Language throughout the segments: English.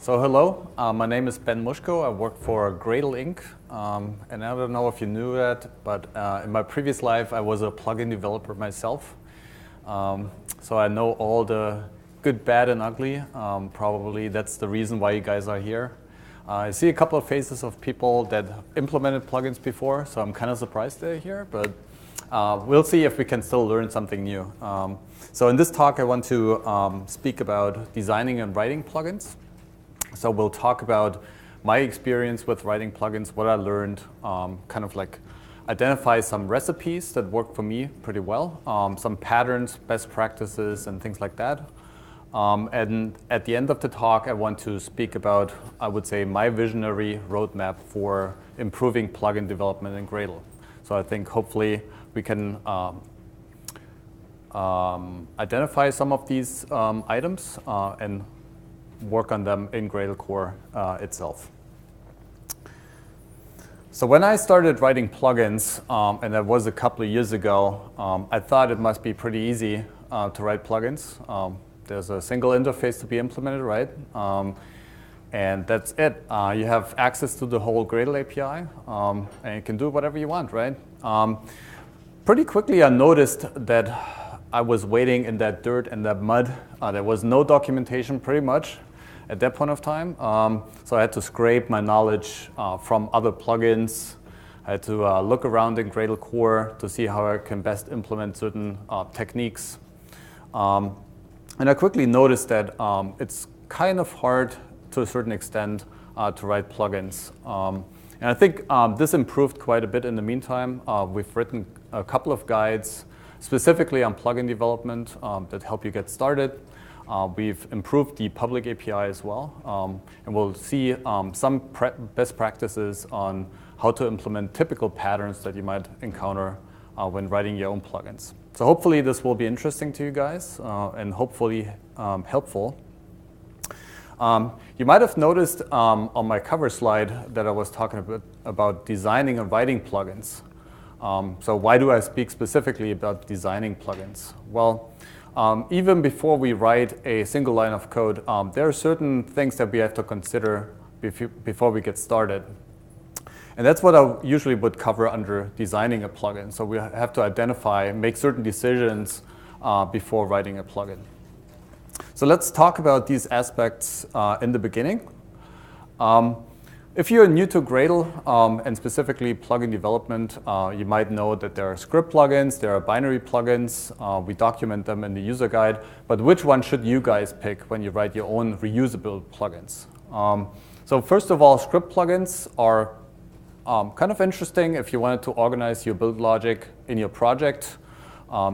So hello, my name is Ben Muschko. I work for Gradle Inc. And I don't know if you knew that, but in my previous life I was a plugin developer myself. So I know all the good, bad, and ugly. Probably that's the reason why you guys are here. I see a couple of faces of people that implemented plugins before, so I'm kind of surprised they're here, but we'll see if we can still learn something new. So in this talk I want to speak about designing and writing plugins. So we'll talk about my experience with writing plugins, what I learned, kind of like identify some recipes that work for me pretty well, some patterns, best practices, and things like that. And at the end of the talk, I want to speak about, I would say, my visionary roadmap for improving plugin development in Gradle. So I think hopefully we can identify some of these items and work on them in Gradle core itself. So when I started writing plugins, and that was a couple of years ago, I thought it must be pretty easy to write plugins. There's a single interface to be implemented, right? And that's it. You have access to the whole Gradle API, and you can do whatever you want, right? Pretty quickly I noticed that I was wading in that dirt and that mud. There was no documentation pretty much at that point of time. So I had to scrape my knowledge from other plugins. I had to look around in Gradle core to see how I can best implement certain techniques. And I quickly noticed that it's kind of hard to a certain extent to write plugins. And I think this improved quite a bit in the meantime. We've written a couple of guides specifically on plugin development that help you get started. We've improved the public API as well, and we'll see some best practices on how to implement typical patterns that you might encounter when writing your own plugins. So hopefully this will be interesting to you guys and hopefully helpful. You might have noticed on my cover slide that I was talking about designing and writing plugins. So why do I speak specifically about designing plugins? Well, even before we write a single line of code, there are certain things that we have to consider before we get started. And that's what I usually would cover under designing a plugin. So we have to identify, make certain decisions before writing a plugin. So let's talk about these aspects in the beginning. If you're new to Gradle, and specifically plugin development, you might know that there are script plugins, there are binary plugins. We document them in the user guide. But which one should you guys pick when you write your own reusable plugins? So first of all, script plugins are kind of interesting if you wanted to organize your build logic in your project.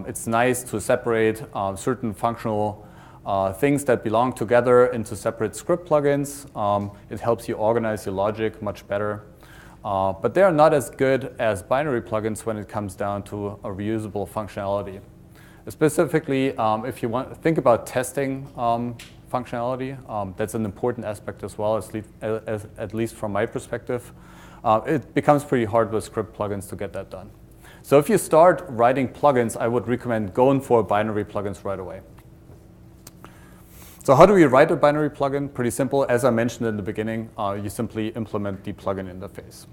It's nice to separate certain functional things that belong together into separate script plugins. It helps you organize your logic much better. But they are not as good as binary plugins when it comes down to a reusable functionality. Specifically, if you want to think about testing functionality, that's an important aspect as well, at least from my perspective. It becomes pretty hard with script plugins to get that done. So if you start writing plugins, I would recommend going for binary plugins right away. So how do we write a binary plugin? Pretty simple. As I mentioned in the beginning, you simply implement the plugin interface.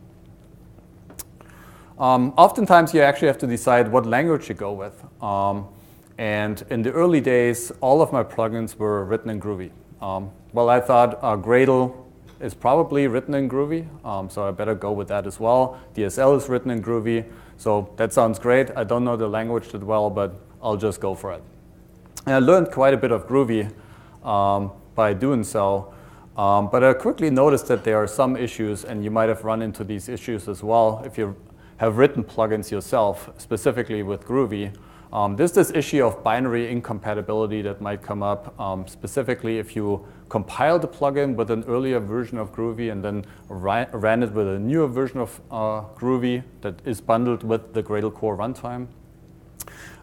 Oftentimes, you actually have to decide what language you go with. And in the early days, all of my plugins were written in Groovy. Well, I thought Gradle is probably written in Groovy, so I better go with that as well. DSL is written in Groovy, so that sounds great. I don't know the language that well, but I'll just go for it. And I learned quite a bit of Groovy by doing so. But I quickly noticed that there are some issues, and you might have run into these issues as well if you have written plugins yourself, specifically with Groovy. There's this issue of binary incompatibility that might come up, specifically if you compile the plugin with an earlier version of Groovy and then ran it with a newer version of Groovy that is bundled with the Gradle core runtime.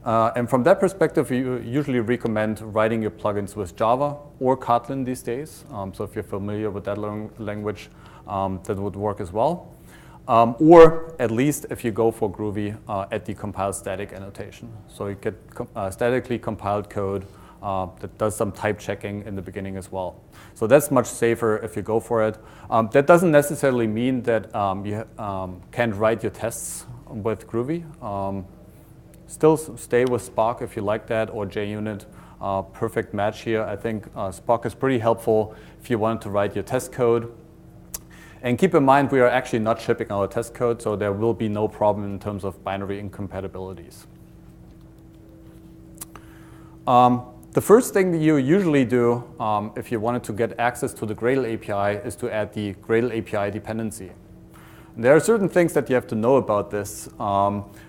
And from that perspective, we usually recommend writing your plugins with Java or Kotlin these days. So if you're familiar with that language, that would work as well. Or at least if you go for Groovy at the compile static annotation. So you get statically compiled code that does some type checking in the beginning as well. So that's much safer if you go for it. That doesn't necessarily mean that you can't write your tests with Groovy. Still stay with Spark if you like that, or JUnit. Perfect match here. I think Spark is pretty helpful if you want to write your test code. And keep in mind, we are actually not shipping our test code, so there will be no problem in terms of binary incompatibilities. The first thing that you usually do if you wanted to get access to the Gradle API is to add the Gradle API dependency. And there are certain things that you have to know about this.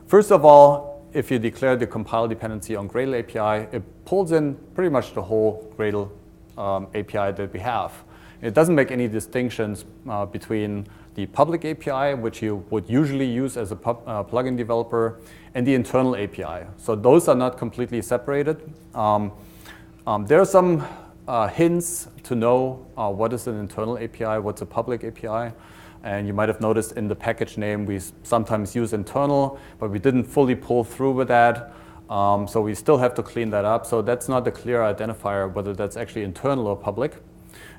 First of all, if you declare the compile dependency on Gradle API, it pulls in pretty much the whole Gradle API that we have. It doesn't make any distinctions between the public API, which you would usually use as a plugin developer, and the internal API. So those are not completely separated. There are some hints to know what is an internal API, what's a public API. And you might have noticed in the package name we sometimes use internal, but we didn't fully pull through with that. So we still have to clean that up. So that's not a clear identifier whether that's actually internal or public.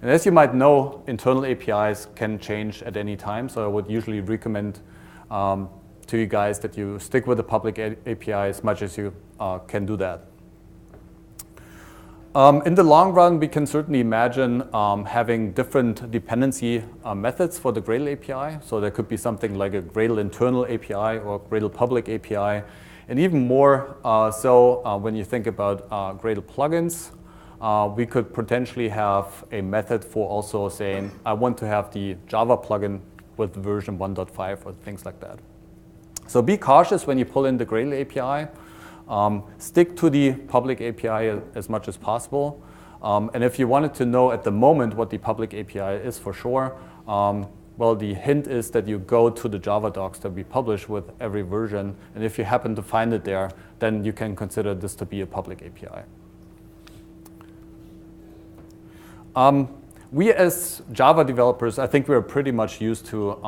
And as you might know, internal APIs can change at any time. So I would usually recommend to you guys that you stick with the public API as much as you can do that. In the long run, we can certainly imagine having different dependency methods for the Gradle API. So there could be something like a Gradle internal API or Gradle public API. And even more when you think about Gradle plugins, we could potentially have a method for also saying, I want to have the Java plugin with version 1.5 or things like that. So be cautious when you pull in the Gradle API. Stick to the public API as much as possible. And if you wanted to know at the moment what the public API is for sure, well, the hint is that you go to the Java docs that we publish with every version. And if you happen to find it there, then you can consider this to be a public API. We as Java developers, I think we're pretty much used to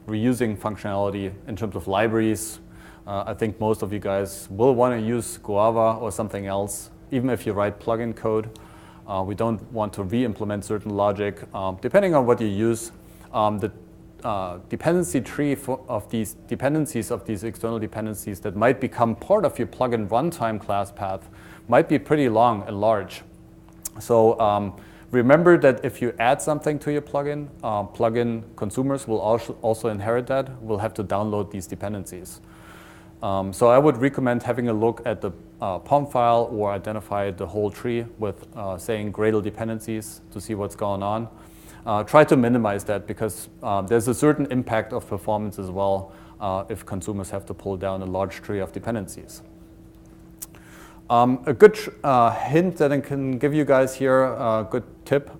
reusing functionality in terms of libraries. I think most of you guys will want to use Guava or something else, even if you write plugin code. We don't want to re-implement certain logic. Depending on what you use, the dependency tree of these dependencies, of these external dependencies that might become part of your plugin runtime class path might be pretty long and large. So remember that if you add something to your plugin, plugin consumers will also inherit that, will have to download these dependencies. So I would recommend having a look at the POM file or identify the whole tree with saying Gradle dependencies to see what's going on. Try to minimize that because there's a certain impact of performance as well if consumers have to pull down a large tree of dependencies. A good hint that I can give you guys here, a good tip,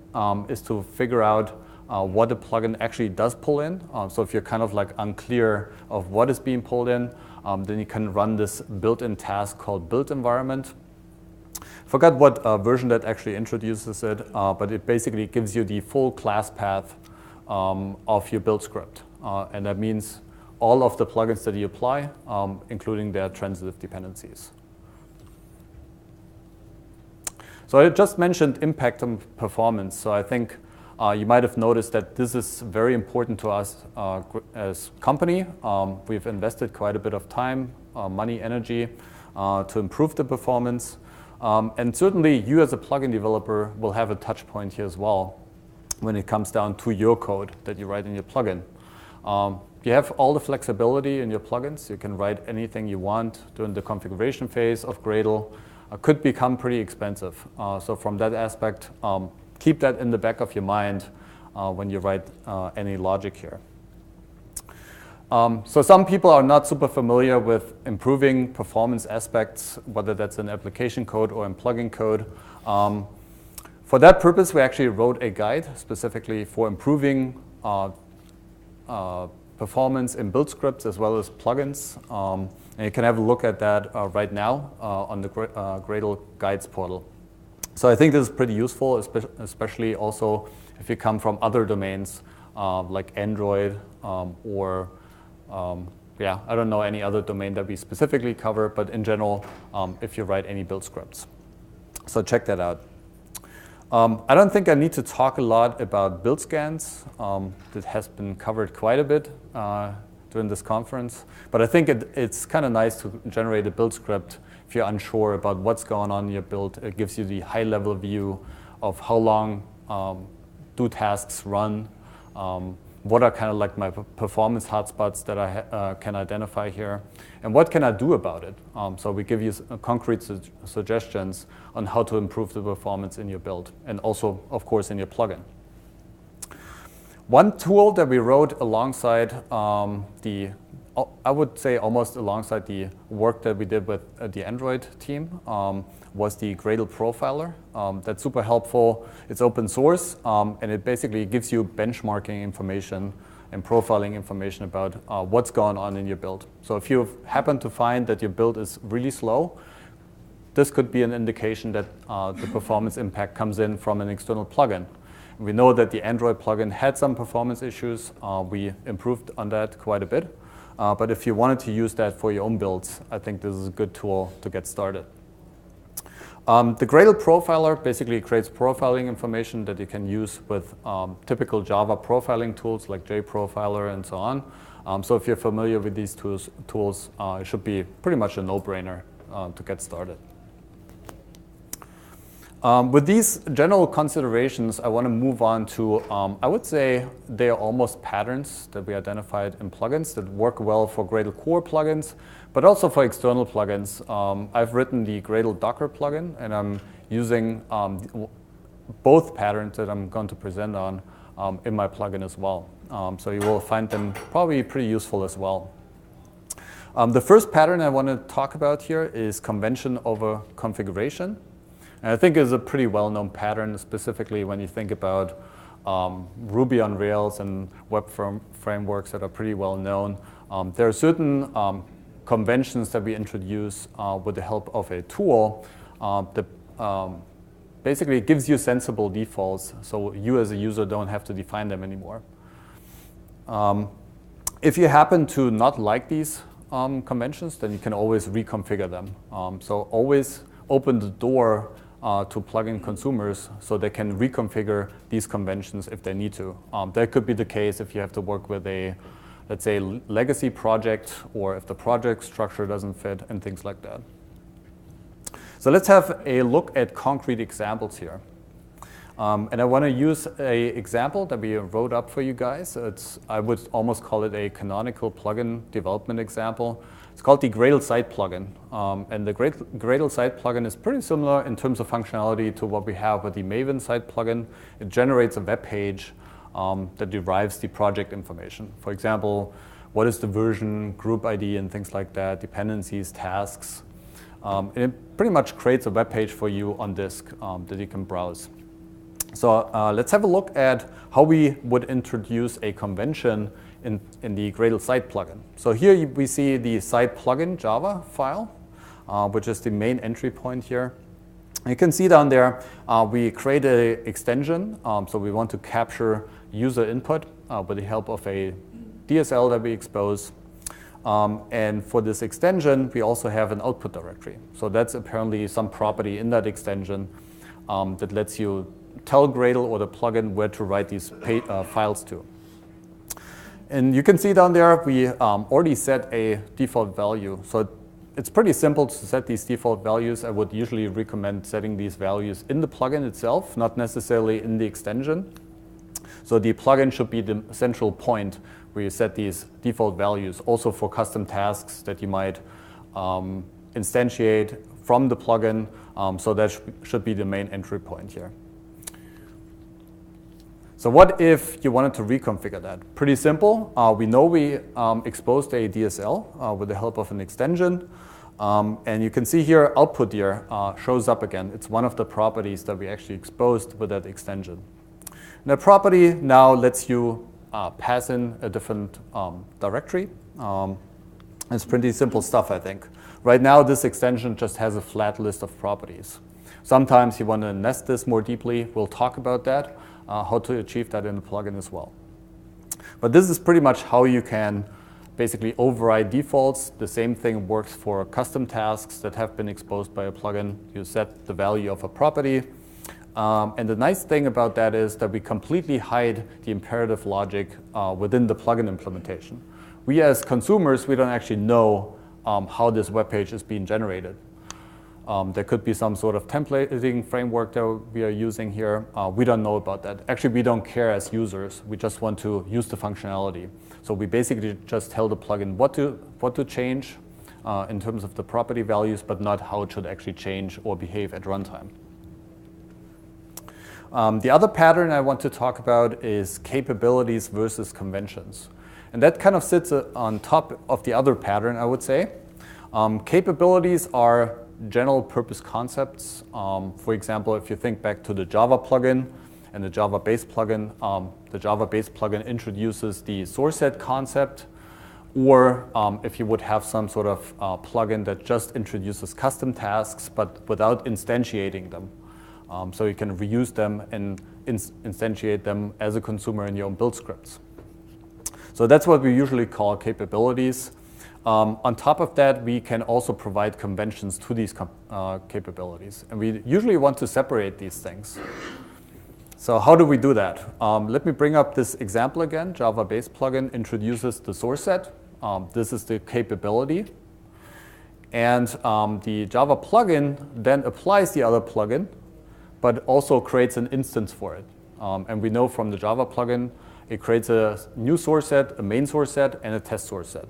is to figure out what a plugin actually does pull in. So if you're kind of like unclear of what is being pulled in, then you can run this built-in task called build environment. Forgot what version that actually introduces it, but it basically gives you the full class path of your build script. And that means all of the plugins that you apply, including their transitive dependencies. So I just mentioned impact on performance. So I think you might have noticed that this is very important to us as a company. We've invested quite a bit of time, money, energy to improve the performance. And certainly you as a plugin developer will have a touch point here as well when it comes down to your code that you write in your plugin. You have all the flexibility in your plugins. You can write anything you want during the configuration phase of Gradle. Could become pretty expensive. So from that aspect, keep that in the back of your mind when you write any logic here. So some people are not super familiar with improving performance aspects, whether that's in application code or in plugin code. For that purpose, we actually wrote a guide specifically for improving performance in build scripts as well as plugins. And you can have a look at that right now on the Gradle Guides portal. So I think this is pretty useful, especially also if you come from other domains like Android or I don't know any other domain that we specifically cover, but in general, if you write any build scripts. So check that out. I don't think I need to talk a lot about build scans. That has been covered quite a bit during this conference. But I think it's kind of nice to generate a build script if you're unsure about what's going on in your build. It gives you the high-level view of how long do tasks run, what are kind of like my performance hotspots that I can identify here, and what can I do about it. So we give you concrete suggestions on how to improve the performance in your build, and also, of course, in your plugin. One tool that we wrote alongside I would say almost alongside the work that we did with the Android team was the Gradle profiler. That's super helpful. It's open source, and it basically gives you benchmarking information and profiling information about what's going on in your build. So if you happen to find that your build is really slow, this could be an indication that the performance impact comes in from an external plugin. We know that the Android plugin had some performance issues. We improved on that quite a bit. But if you wanted to use that for your own builds, I think this is a good tool to get started. The Gradle profiler basically creates profiling information that you can use with typical Java profiling tools like JProfiler and so on. So if you're familiar with these tools, it should be pretty much a no-brainer to get started. With these general considerations, I want to move on to, I would say they are almost patterns that we identified in plugins that work well for Gradle core plugins, but also for external plugins. I've written the Gradle Docker plugin, and I'm using both patterns that I'm going to present on in my plugin as well. So you will find them probably pretty useful as well. The first pattern I want to talk about here is convention over configuration. And I think it's a pretty well-known pattern, specifically when you think about Ruby on Rails and web frameworks that are pretty well-known. There are certain conventions that we introduce with the help of a tool that basically gives you sensible defaults, so you as a user don't have to define them anymore. If you happen to not like these conventions, then you can always reconfigure them. So always open the door to plugin consumers so they can reconfigure these conventions if they need to. That could be the case if you have to work with a, let's say, legacy project, or if the project structure doesn't fit and things like that. So let's have a look at concrete examples here. And I want to use an example that we wrote up for you guys. I would almost call it a canonical plugin development example. It's called the Gradle site plugin. And the Gradle site plugin is pretty similar in terms of functionality to what we have with the Maven site plugin. It generates a web page that derives the project information. For example, what is the version, group ID, and things like that, dependencies, tasks. And it pretty much creates a web page for you on disk that you can browse. So let's have a look at how we would introduce a convention in the Gradle site plugin. So here we see the site plugin Java file, which is the main entry point here. You can see down there we create an extension. So we want to capture user input with the help of a DSL that we expose. And for this extension, we also have an output directory. So that's apparently some property in that extension that lets you tell Gradle or the plugin where to write these files to. And you can see down there we already set a default value. So it's pretty simple to set these default values. I would usually recommend setting these values in the plugin itself, not necessarily in the extension. So the plugin should be the central point where you set these default values, also for custom tasks that you might instantiate from the plugin. So that should be the main entry point here. So what if you wanted to reconfigure that? Pretty simple. We know we exposed a DSL with the help of an extension. And you can see here, output here shows up again. It's one of the properties that we actually exposed with that extension. And that property now lets you pass in a different directory. It's pretty simple stuff, I think. Right now, this extension just has a flat list of properties. Sometimes you want to nest this more deeply. We'll talk about that. How to achieve that in the plugin as well. But this is pretty much how you can basically override defaults. The same thing works for custom tasks that have been exposed by a plugin. You set the value of a property. And the nice thing about that is that we completely hide the imperative logic within the plugin implementation. We as consumers, we don't actually know how this web page is being generated. There could be some sort of templating framework that we are using here. We don't know about that. Actually, we don't care as users. We just want to use the functionality. So we basically just tell the plugin what to change in terms of the property values, but not how it should actually change or behave at runtime. The other pattern I want to talk about is capabilities versus conventions. And that kind of sits on top of the other pattern, I would say. Capabilities are general purpose concepts. For example, if you think back to the Java plugin and the Java base plugin, the Java base plugin introduces the source set concept. Or if you would have some sort of plugin that just introduces custom tasks, but without instantiating them. So you can reuse them and instantiate them as a consumer in your own build scripts. So that's what we usually call capabilities. On top of that, we can also provide conventions to these capabilities. And we usually want to separate these things. So how do we do that? Let me bring up this example again. Java base plugin introduces the source set. This is the capability. And the Java plugin then applies the other plugin, but also creates an instance for it. And we know from the Java plugin, it creates a new source set, a main source set, and a test source set.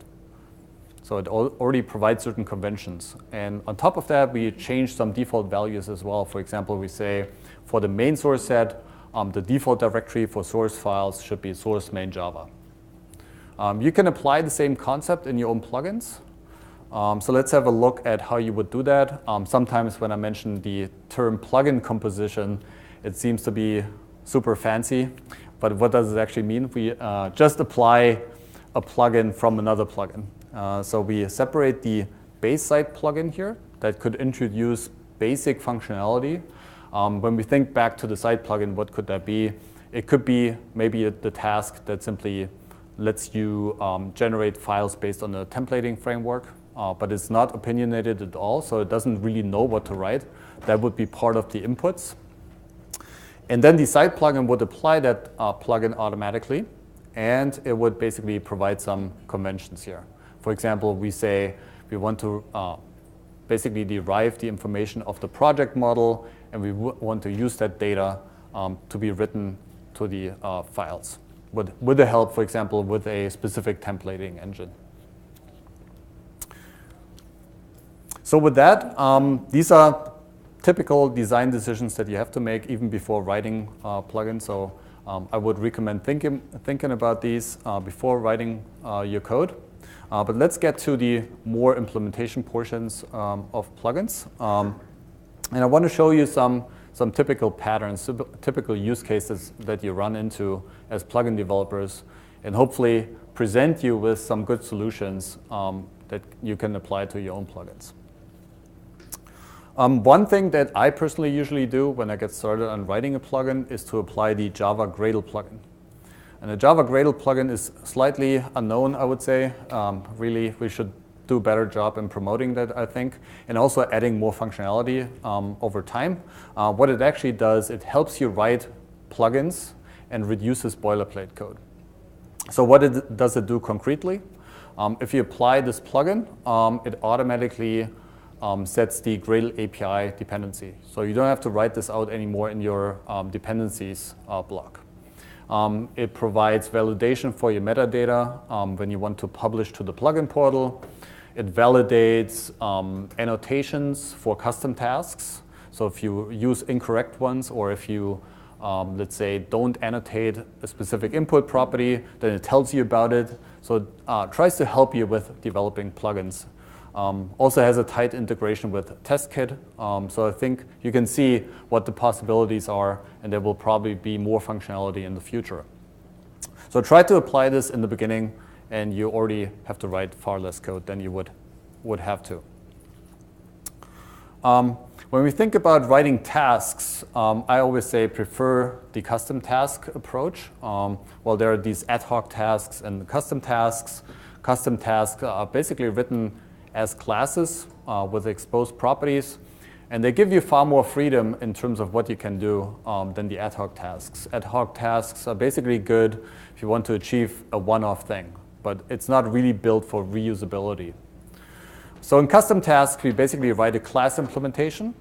So it already provides certain conventions. And on top of that, we change some default values as well. For example, we say for the main source set, the default directory for source files should be source main Java. You can apply the same concept in your own plugins. So let's have a look at how you would do that. Sometimes when I mention the term plugin composition, it seems to be super fancy. But what does it actually mean? We just apply a plugin from another plugin. So we separate the base site plugin here that could introduce basic functionality. When we think back to the site plugin, what could that be? It could be maybe the task that simply lets you generate files based on a templating framework, but it's not opinionated at all, so it doesn't really know what to write. That would be part of the inputs. And then the site plugin would apply that plugin automatically, and it would basically provide some conventions here. For example, we say we want to basically derive the information of the project model, and we want to use that data to be written to the files with the help, for example, with a specific templating engine. So with that, these are typical design decisions that you have to make even before writing plugins. So I would recommend thinking about these before writing your code. But let's get to the more implementation portions of plugins. And I want to show you some typical patterns, typical use cases that you run into as plugin developers, and hopefully present you with some good solutions that you can apply to your own plugins. One thing that I personally usually do when I get started on writing a plugin is to apply the Java Gradle plugin. And the Java Gradle plugin is slightly unknown, I would say. Really, we should do a better job in promoting that, I think, and also adding more functionality over time. What it actually does, it helps you write plugins and reduces boilerplate code. So what does it do concretely? If you apply this plugin, it automatically sets the Gradle API dependency. So you don't have to write this out anymore in your dependencies block. It provides validation for your metadata when you want to publish to the plugin portal. It validates annotations for custom tasks. So if you use incorrect ones, or if you, let's say, don't annotate a specific input property, then it tells you about it. So it tries to help you with developing plugins. Also has a tight integration with TestKit. So I think you can see what the possibilities are, and there will probably be more functionality in the future. So try to apply this in the beginning, and you already have to write far less code than you would have to. When we think about writing tasks, I always say prefer the custom task approach. Well, there are these ad hoc tasks and custom tasks. custom tasks are basically written as classes with exposed properties. And they give you far more freedom in terms of what you can do than the ad hoc tasks. Ad hoc tasks are basically good if you want to achieve a one-off thing, but it's not really built for reusability. So in custom tasks, we basically write a class implementation,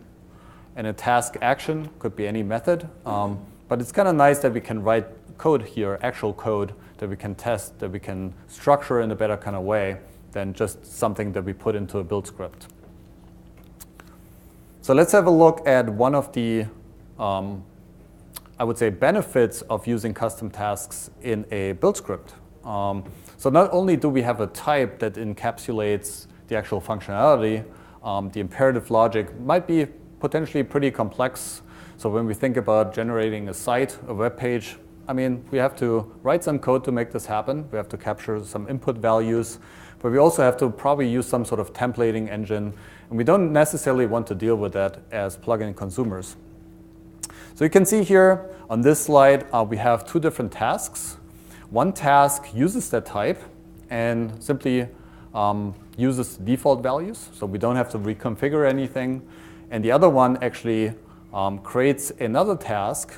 and a task action could be any method. But it's kind of nice that we can write code here, actual code, that we can test, that we can structure in a better kind of way than just something that we put into a build script. So let's have a look at one of the, I would say, benefits of using custom tasks in a build script. So not only do we have a type that encapsulates the actual functionality, the imperative logic might be potentially pretty complex. So when we think about generating a site, a web page, I mean, we have to write some code to make this happen. We have to capture some input values, but we also have to probably use some sort of templating engine. And we don't necessarily want to deal with that as plugin consumers. So you can see here on this slide, we have two different tasks. One task uses that type and simply uses default values, so we don't have to reconfigure anything. And the other one actually creates another task.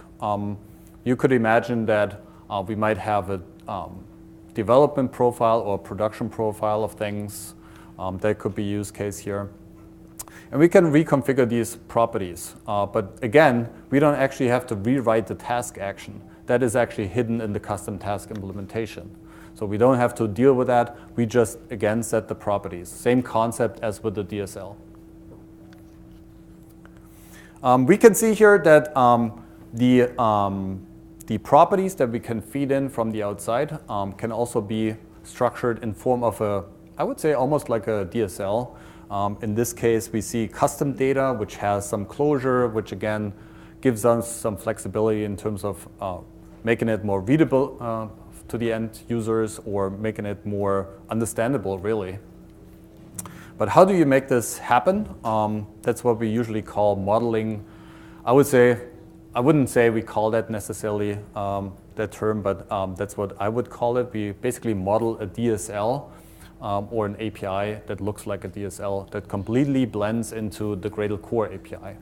You could imagine that we might have a development profile or production profile of things. That could be use case here. And we can reconfigure these properties. But again, we don't actually have to rewrite the task action. That is actually hidden in the custom task implementation. So we don't have to deal with that. We just, again, set the properties. Same concept as with the DSL. We can see here that the properties that we can feed in from the outside can also be structured in form of a, I would say, almost like a DSL. In this case, we see custom data, which has some closure, which again gives us some flexibility in terms of making it more readable to the end users or making it more understandable, really. But how do you make this happen? That's what we usually call modeling. I wouldn't say we call that necessarily that term, but that's what I would call it. We basically model a DSL or an API that looks like a DSL that completely blends into the Gradle core API.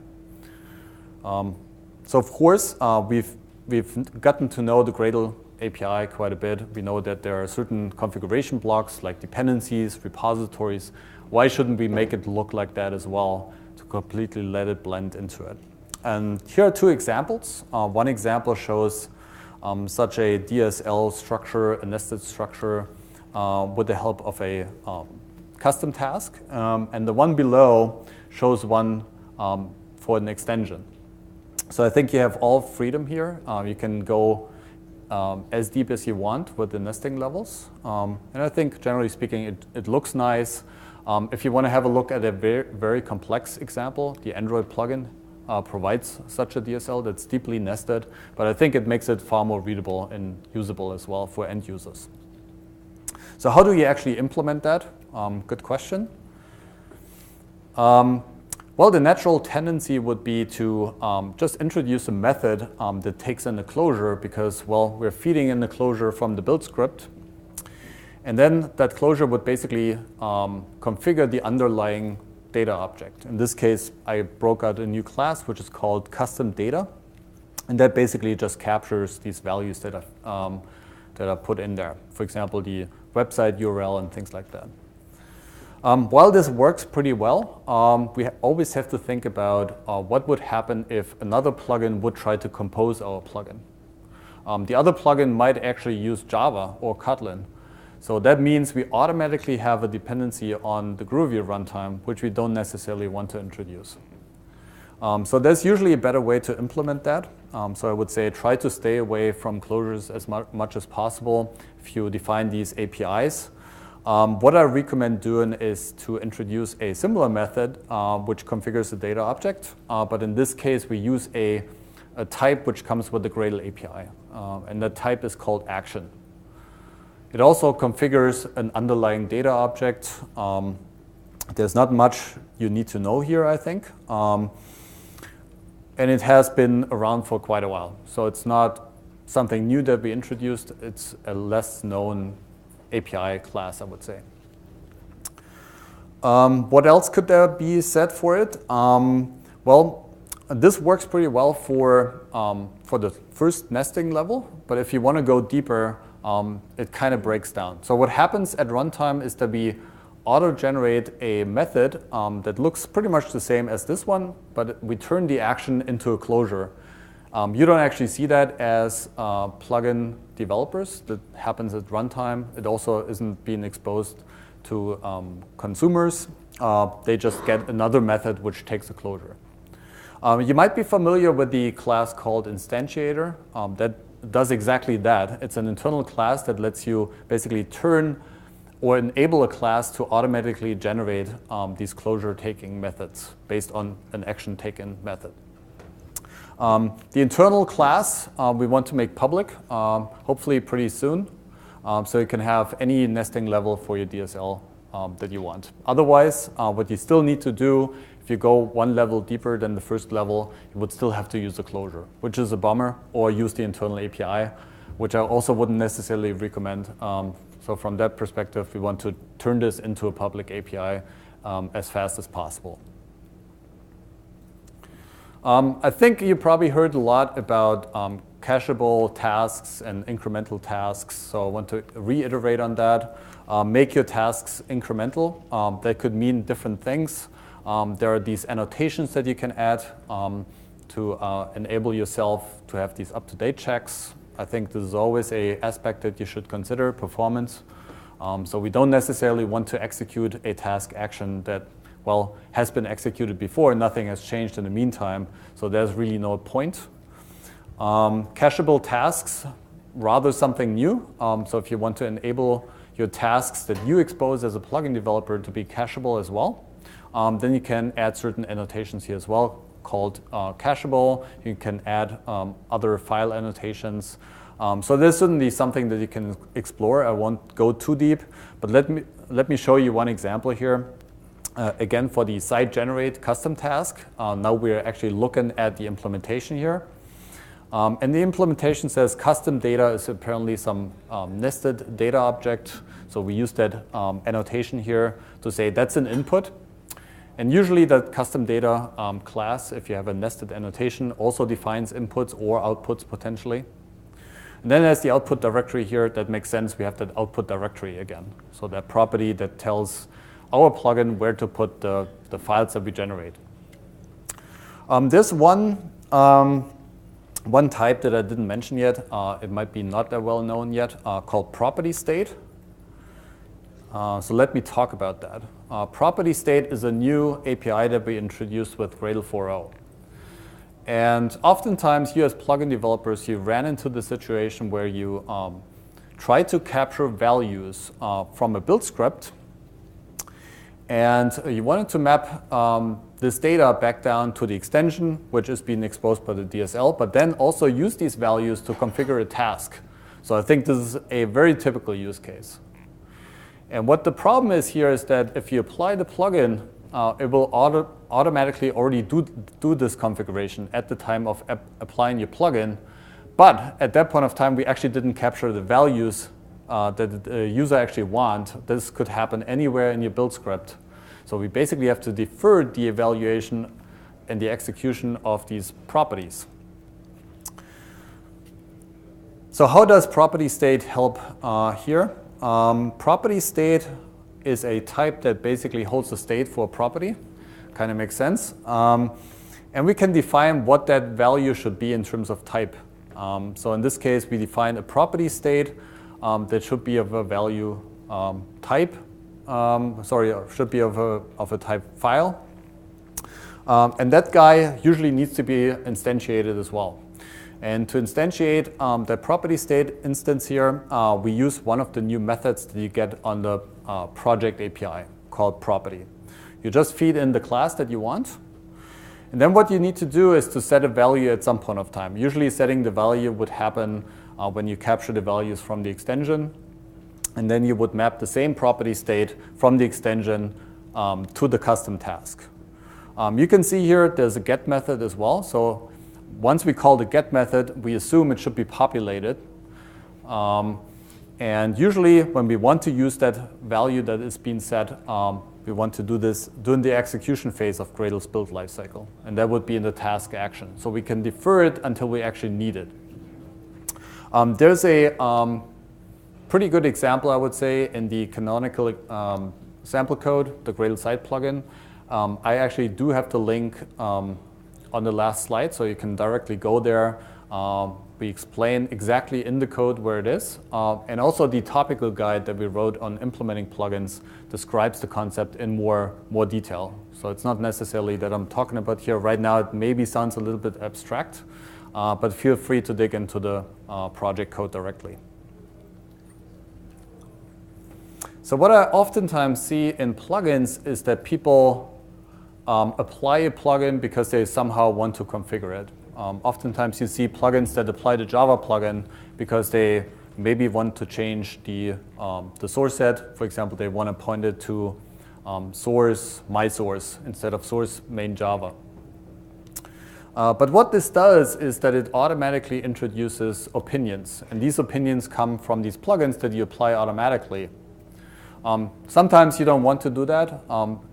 So of course, we've gotten to know the Gradle API quite a bit. We know that there are certain configuration blocks like dependencies, repositories. Why shouldn't we make it look like that as well to completely let it blend into it? And here are two examples. One example shows such a DSL structure, a nested structure, with the help of a custom task. And the one below shows one for an extension. So I think you have all freedom here. You can go as deep as you want with the nesting levels. And I think, generally speaking, it looks nice. If you want to have a look at a very, very complex example, the Android plugin provides such a DSL that's deeply nested. But I think it makes it far more readable and usable as well for end users. So how do you actually implement that? Good question. Well, the natural tendency would be to just introduce a method that takes in a closure because, well, we're feeding in the closure from the build script. And then that closure would basically configure the underlying data object. In this case, I broke out a new class, which is called custom data. And that basically just captures these values that are put in there. For example, the website URL and things like that. While this works pretty well, we always have to think about what would happen if another plugin would try to compose our plugin. The other plugin might actually use Java or Kotlin. So that means we automatically have a dependency on the Groovy runtime, which we don't necessarily want to introduce. So there's usually a better way to implement that. So I would say try to stay away from closures as much as possible if you define these APIs. What I recommend doing is to introduce a similar method which configures the data object. But in this case, we use a type which comes with the Gradle API. And that type is called action. It also configures an underlying data object. There's not much you need to know here, I think. And it has been around for quite a while. So it's not something new that we introduced. It's a less known API class, I would say. What else could there be said for it? Well, this works pretty well for the first nesting level, but if you want to go deeper, it kind of breaks down. So what happens at runtime is that we auto-generate a method that looks pretty much the same as this one, but we turn the action into a closure. You don't actually see that as plugin developers. That happens at runtime. It also isn't being exposed to consumers. They just get another method which takes a closure. You might be familiar with the class called instantiator that does exactly that. It's an internal class that lets you basically turn or enable a class to automatically generate these closure-taking methods based on an action-taken method. The internal class we want to make public, hopefully pretty soon, so you can have any nesting level for your DSL that you want. Otherwise, what you still need to do, if you go one level deeper than the first level, you would still have to use a closure, which is a bummer, or use the internal API, which I also wouldn't necessarily recommend. So from that perspective, we want to turn this into a public API as fast as possible. I think you probably heard a lot about cacheable tasks and incremental tasks, so I want to reiterate on that. Make your tasks incremental. That could mean different things. There are these annotations that you can add to enable yourself to have these up-to-date checks. I think this is always an aspect that you should consider, performance. So we don't necessarily want to execute a task action that, well, has been executed before, nothing has changed in the meantime, so there's really no point. Cacheable tasks, rather something new. So if you want to enable your tasks that you expose as a plugin developer to be cacheable as well, then you can add certain annotations here as well called cacheable. You can add other file annotations. So there's certainly something that you can explore. I won't go too deep, but let me show you one example here. Again, for the site generate custom task, now we're actually looking at the implementation here. And the implementation says custom data is apparently some nested data object. So we use that annotation here to say that's an input. And usually that custom data class, if you have a nested annotation, also defines inputs or outputs potentially. And then there's the output directory here. That makes sense. We have that output directory again. So that property that tells our plugin where to put the files that we generate. There's one type that I didn't mention yet. It might be not that well known yet, called property state. So let me talk about that. Property state is a new API that we introduced with Gradle 4.0. And oftentimes, you as plugin developers, you ran into the situation where you try to capture values from a build script, and you wanted to map this data back down to the extension, which is being exposed by the DSL, but then also use these values to configure a task. So I think this is a very typical use case. And what the problem is here is that if you apply the plugin, it will automatically already do this configuration at the time of applying your plugin. But at that point of time, we actually didn't capture the values that the user actually wants. This could happen anywhere in your build script. So we basically have to defer the evaluation and the execution of these properties. So how does property state help here? Property state is a type that basically holds the state for a property. Kind of makes sense. And we can define what that value should be in terms of type. So in this case, we define a property state that should be of a value type. Should be of a type file. And that guy usually needs to be instantiated as well. And to instantiate the property state instance here, we use one of the new methods that you get on the project API called property. You just feed in the class that you want. And then what you need to do is to set a value at some point of time. Usually setting the value would happen when you capture the values from the extension. And then you would map the same property state from the extension to the custom task. You can see here there's a get method as well. So once we call the get method, we assume it should be populated. And And usually when we want to use that value that is being set, we want to do this during the execution phase of Gradle's build lifecycle. And that would be in the task action. So we can defer it until we actually need it. There's a pretty good example, I would say, in the canonical sample code, the Gradle site plugin. I actually do have the link on the last slide, so you can directly go there. We explain exactly in the code where it is. And also the topical guide that we wrote on implementing plugins describes the concept in more detail. So it's not necessarily that I'm talking about here right now. It maybe sounds a little bit abstract, but feel free to dig into the project code directly. So what I oftentimes see in plugins is that people apply a plugin because they somehow want to configure it. Oftentimes you see plugins that apply the Java plugin because they maybe want to change the source set. For example, they want to point it to source, my source, instead of source main Java. But what this does is that it automatically introduces opinions. And these opinions come from these plugins that you apply automatically. Sometimes you don't want to do that,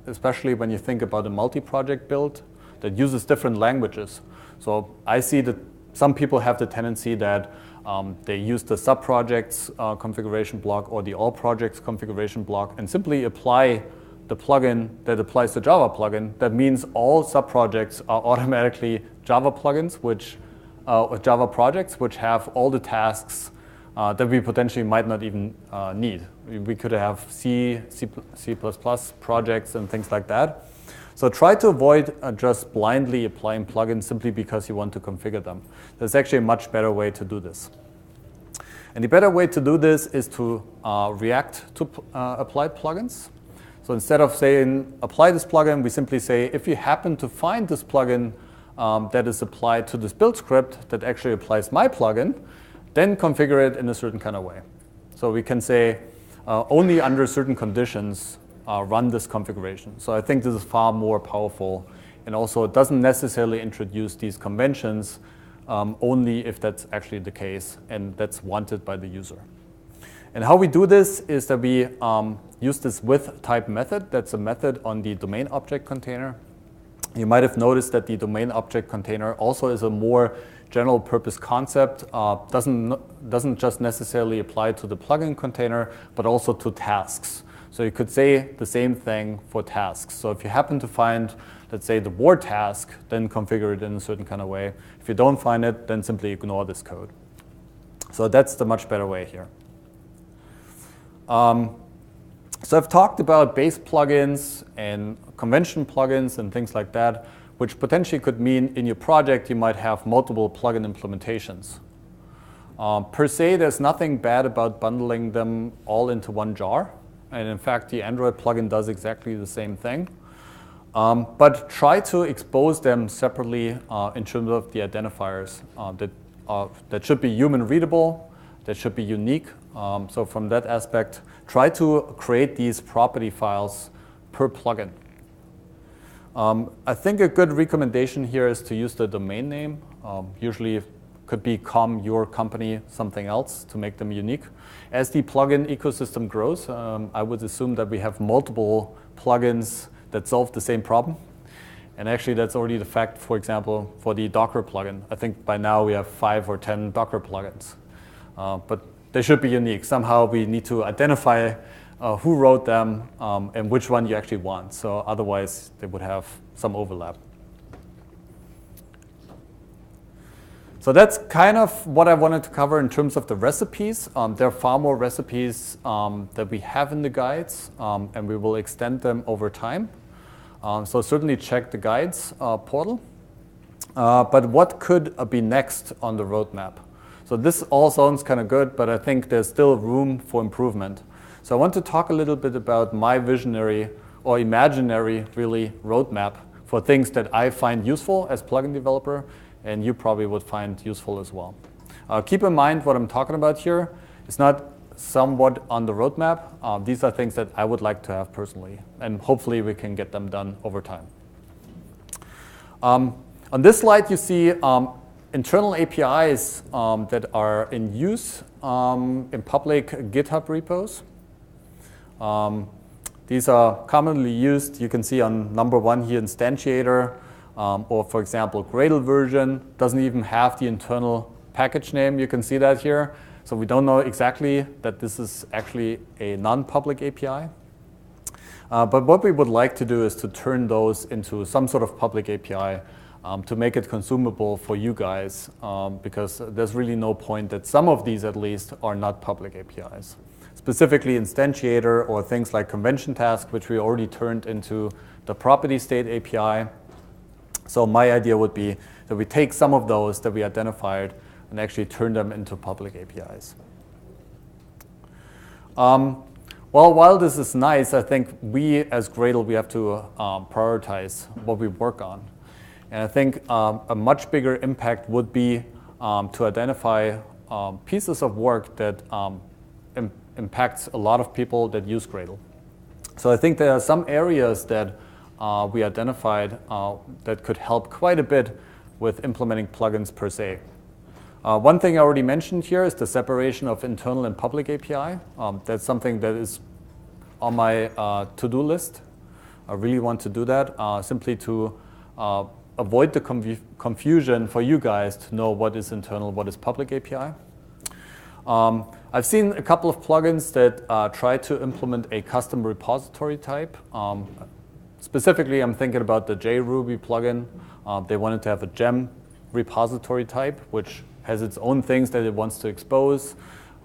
especially when you think about a multi-project build that uses different languages. So I see that some people have the tendency that they use the sub-projects configuration block or the all projects configuration block and simply apply the plugin that applies to Java plugin. That means all sub-projects are automatically Java plugins, Java projects, which have all the tasks that we potentially might not even need. We could have C++ projects and things like that. So try to avoid just blindly applying plugins simply because you want to configure them. There's actually a much better way to do this. And the better way to do this is to react to applied plugins. So instead of saying apply this plugin, we simply say if you happen to find this plugin that is applied to this build script that actually applies my plugin, then configure it in a certain kind of way. So we can say only under certain conditions run this configuration. So I think this is far more powerful, and also it doesn't necessarily introduce these conventions only if that's actually the case and that's wanted by the user. And how we do this is that we use this with type method. That's a method on the domain object container. You might have noticed that the domain object container also is a more general purpose concept, doesn't just necessarily apply to the plugin container, but also to tasks. So you could say the same thing for tasks. So if you happen to find, let's say, the war task, then configure it in a certain kind of way. If you don't find it, then simply ignore this code. So that's the much better way here. So I've talked about base plugins and convention plugins and things like that, which potentially could mean in your project you might have multiple plugin implementations. Per se, there's nothing bad about bundling them all into one jar. And in fact, the Android plugin does exactly the same thing. But try to expose them separately in terms of the identifiers that should be human readable, that should be unique. So from that aspect, try to create these property files per plugin. I think a good recommendation here is to use the domain name. Usually it could be your company, something else to make them unique. As the plugin ecosystem grows, I would assume that we have multiple plugins that solve the same problem. And actually that's already the fact, for example, for the Docker plugin. I think by now we have 5 or 10 Docker plugins. But they should be unique. Somehow we need to identify who wrote them and which one you actually want. So otherwise they would have some overlap. So that's kind of what I wanted to cover in terms of the recipes. There are far more recipes that we have in the guides, and we will extend them over time. So certainly check the guides portal. But what could be next on the roadmap? So this all sounds kind of good, but I think there's still room for improvement. So I want to talk a little bit about my visionary or imaginary, really, roadmap for things that I find useful as plugin developer, and you probably would find useful as well. Keep in mind what I'm talking about here. It's not somewhat on the roadmap. These are things that I would like to have personally, and hopefully we can get them done over time. On this slide, you see internal APIs that are in use in public GitHub repos. These are commonly used. You can see on number 1 here, instantiator, or for example, Gradle version doesn't even have the internal package name. You can see that here. So we don't know exactly that this is actually a non-public API. But what we would like to do is to turn those into some sort of public API to make it consumable for you guys, because there's really no point that some of these at least are not public APIs. Specifically instantiator or things like convention task, which we already turned into the property state API. So my idea would be that we take some of those that we identified and actually turn them into public APIs. Well, while this is nice, I think we as Gradle, we have to prioritize what we work on. And I think a much bigger impact would be to identify pieces of work that impacts a lot of people that use Gradle. So I think there are some areas that we identified that could help quite a bit with implementing plugins per se. One thing I already mentioned here is the separation of internal and public API. That's something that is on my to-do list. I really want to do that simply to avoid the confusion for you guys to know what is internal, what is public API. I've seen a couple of plugins that try to implement a custom repository type. Specifically, I'm thinking about the JRuby plugin. They wanted to have a gem repository type, which has its own things that it wants to expose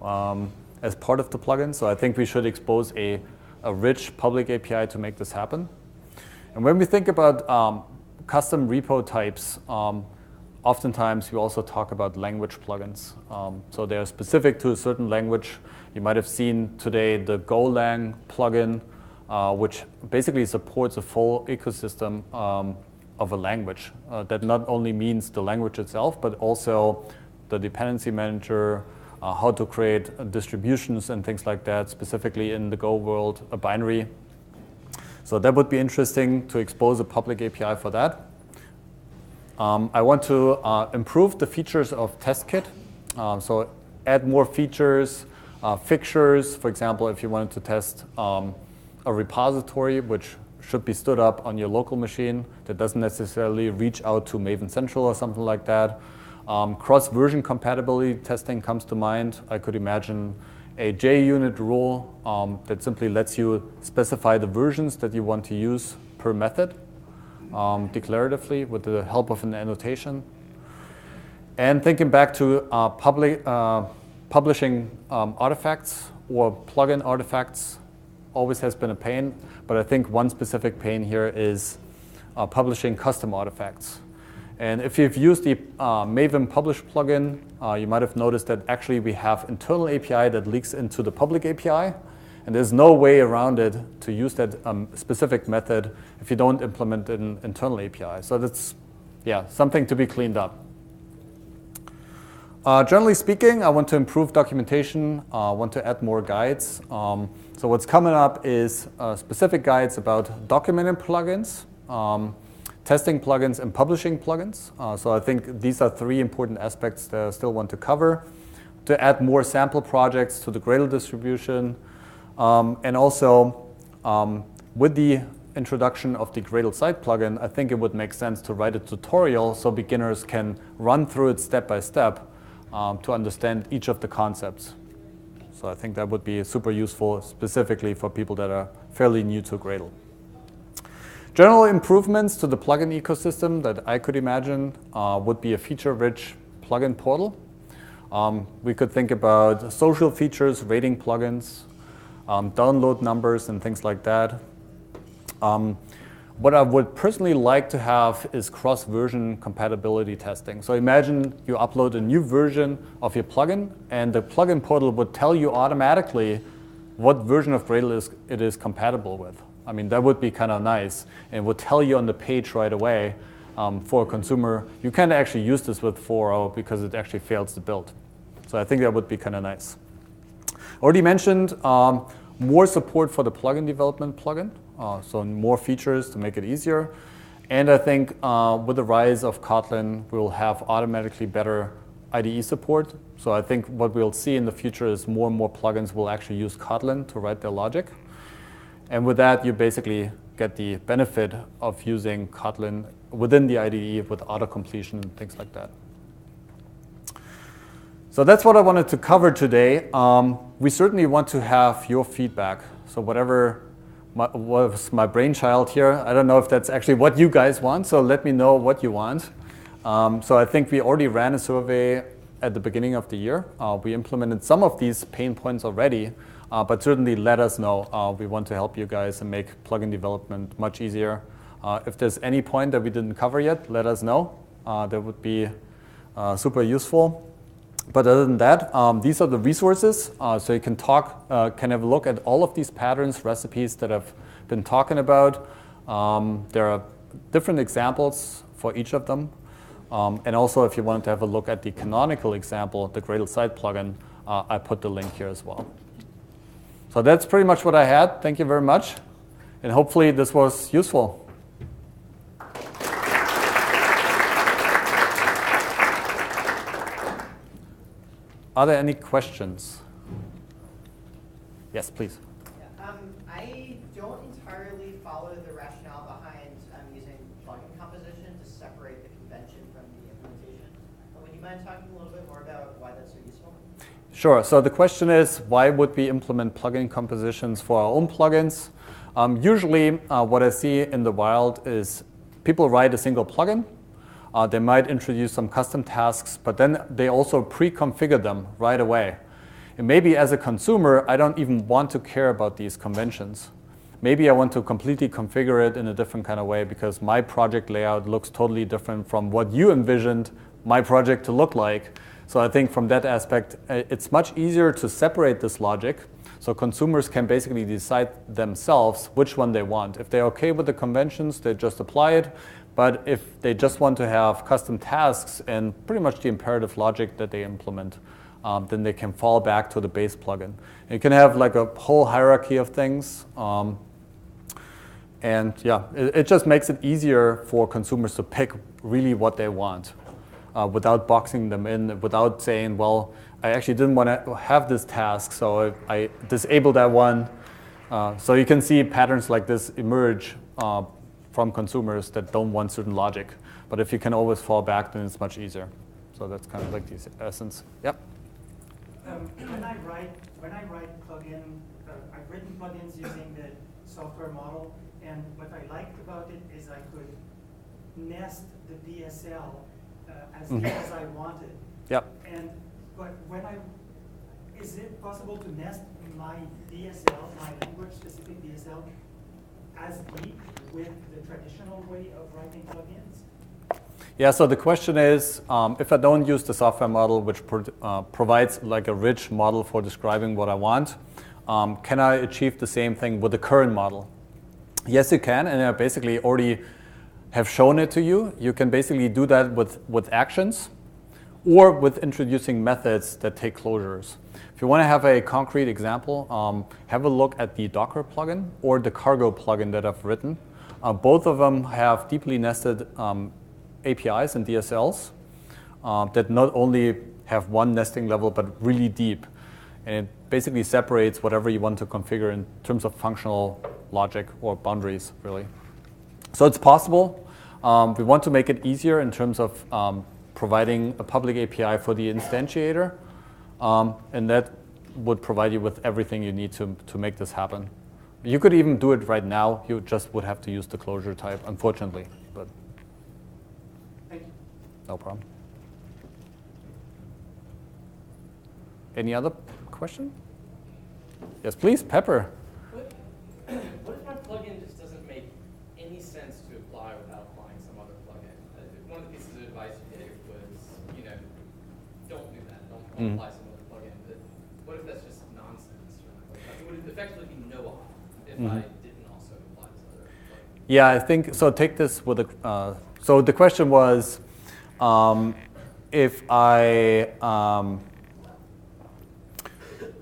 as part of the plugin. So I think we should expose a rich public API to make this happen. And when we think about custom repo types, oftentimes we also talk about language plugins. So they are specific to a certain language. You might have seen today the Golang plugin, which basically supports a full ecosystem of a language. That not only means the language itself, but also the dependency manager, how to create distributions and things like that, specifically in the Go world, a binary. So that would be interesting to expose a public API for that. I want to improve the features of TestKit. So add more features, fixtures. For example, if you wanted to test a repository, which should be stood up on your local machine, that doesn't necessarily reach out to Maven Central or something like that. Cross-version compatibility testing comes to mind. I could imagine a JUnit rule that simply lets you specify the versions that you want to use per method declaratively with the help of an annotation. And thinking back to publishing artifacts or plugin artifacts always has been a pain, but I think one specific pain here is publishing custom artifacts. And if you've used the Maven Publish plugin, you might have noticed that actually we have internal API that leaks into the public API. And there's no way around it to use that specific method if you don't implement an internal API. So that's something to be cleaned up. Generally speaking, I want to improve documentation. I want to add more guides. So what's coming up is specific guides about documenting plugins, testing plugins, and publishing plugins. So I think these are 3 important aspects that I still want to cover. To add more sample projects to the Gradle distribution. And also, with the introduction of the Gradle site plugin, I think it would make sense to write a tutorial so beginners can run through it step by step to understand each of the concepts. So I think that would be super useful, specifically for people that are fairly new to Gradle. General improvements to the plugin ecosystem that I could imagine would be a feature-rich plugin portal. We could think about social features, rating plugins, download numbers, and things like that. What I would personally like to have is cross-version compatibility testing. So imagine you upload a new version of your plugin, and the plugin portal would tell you automatically what version of Gradle it is compatible with. I mean, that would be kind of nice, and would tell you on the page right away for a consumer. You can't actually use this with 4.0 because it actually fails to build. So I think that would be kind of nice. Already mentioned more support for the plugin development plugin, so more features to make it easier. And I think with the rise of Kotlin, we'll have automatically better IDE support. So I think what we'll see in the future is more and more plugins will actually use Kotlin to write their logic. And with that, you basically get the benefit of using Kotlin within the IDE with auto-completion and things like that. So that's what I wanted to cover today. We certainly want to have your feedback. So whatever was my brainchild here, I don't know if that's actually what you guys want, so let me know what you want. So I think we already ran a survey at the beginning of the year. We implemented some of these pain points already, but certainly let us know. We want to help you guys and make plugin development much easier. If there's any point that we didn't cover yet, let us know. That would be super useful. But other than that, these are the resources. So you can can have a look at all of these patterns, recipes that I've been talking about. There are different examples for each of them. And also, if you wanted to have a look at the canonical example, the Gradle site plugin, I put the link here as well. So that's pretty much what I had. Thank you very much. And hopefully this was useful. Are there any questions? Yes, please. Yeah, I don't entirely follow the rationale behind using plugin composition to separate the convention from the implementation. Would you mind talking a little bit more about why that's so useful? Sure. So the question is, why would we implement plugin compositions for our own plugins? Usually, what I see in the wild is people write a single plugin. They might introduce some custom tasks, but then they also pre-configure them right away. And maybe as a consumer, I don't even want to care about these conventions. Maybe I want to completely configure it in a different kind of way because my project layout looks totally different from what you envisioned my project to look like. So I think from that aspect, it's much easier to separate this logic. So consumers can basically decide themselves which one they want. If they're okay with the conventions, they just apply it. But if they just want to have custom tasks and pretty much the imperative logic that they implement, then they can fall back to the base plugin. You can have like a whole hierarchy of things. And yeah, it just makes it easier for consumers to pick really what they want without boxing them in, without saying, well, I actually didn't want to have this task, so I disabled that one. So you can see patterns like this emerge from consumers that don't want certain logic. But if you can always fall back, then it's much easier. So that's kind of like the essence. Yep. When I write plugin, I've written plugins using the software model, and what I liked about it is I could nest the DSL as deep as I wanted. Yep. But is it possible to nest my DSL, my language-specific DSL, as deep with the traditional way of writing plugins? Yeah, so the question is, if I don't use the software model, which provides like a rich model for describing what I want, can I achieve the same thing with the current model? Yes, you can, and I basically already have shown it to you. You can basically do that with actions or with introducing methods that take closures. If you want to have a concrete example, have a look at the Docker plugin or the Cargo plugin that I've written. Both of them have deeply nested APIs and DSLs that not only have one nesting level, but really deep. And it basically separates whatever you want to configure in terms of functional logic or boundaries, really. So it's possible. We want to make it easier in terms of providing a public API for the instantiator. And that would provide you with everything you need to make this happen. You could even do it right now. You just would have to use the closure type, unfortunately. But Thank you. No problem. Any other question? Yes, please, Pepper. What if my plugin just doesn't make any sense to apply without applying some other plugin? One of the pieces of advice you gave was, don't do that. Don't apply some other plugin. But what if that's just nonsense? It would effectively be no op if I didn't also apply this other plugin. Yeah, I think so. Take this with a. So the question was, if I.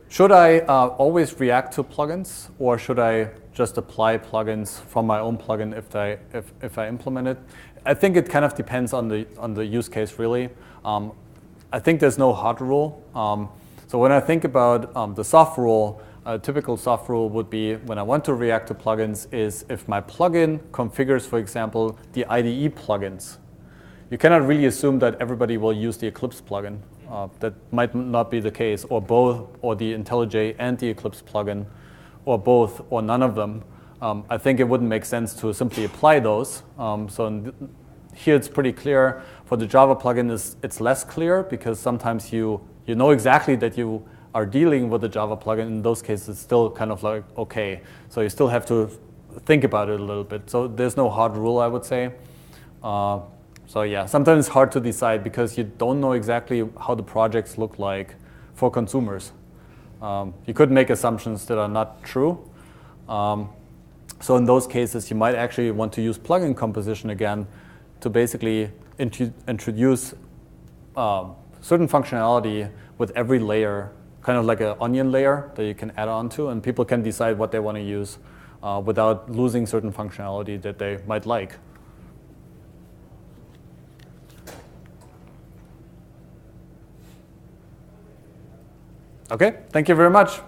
Should I always react to plugins, or should I just apply plugins from my own plugin if I implement it. I think it kind of depends on the use case, really. I think there's no hard rule. So when I think about the soft rule, a typical soft rule would be when I want to react to plugins is if my plugin configures, for example, the IDE plugins. You cannot really assume that everybody will use the Eclipse plugin. That might not be the case, or both, or the IntelliJ and the Eclipse plugin, or both, or none of them. I think it wouldn't make sense to simply apply those. Here it's pretty clear. For the Java plugin, it's less clear because sometimes you know exactly that you are dealing with the Java plugin. In those cases, it's still kind of like okay. So you still have to think about it a little bit. So there's no hard rule, I would say. So yeah, sometimes it's hard to decide because you don't know exactly how the projects look like for consumers. You could make assumptions that are not true. So in those cases, you might actually want to use plugin composition again to basically introduce certain functionality with every layer, kind of like an onion layer that you can add on to, and people can decide what they want to use without losing certain functionality that they might like. Okay, thank you very much.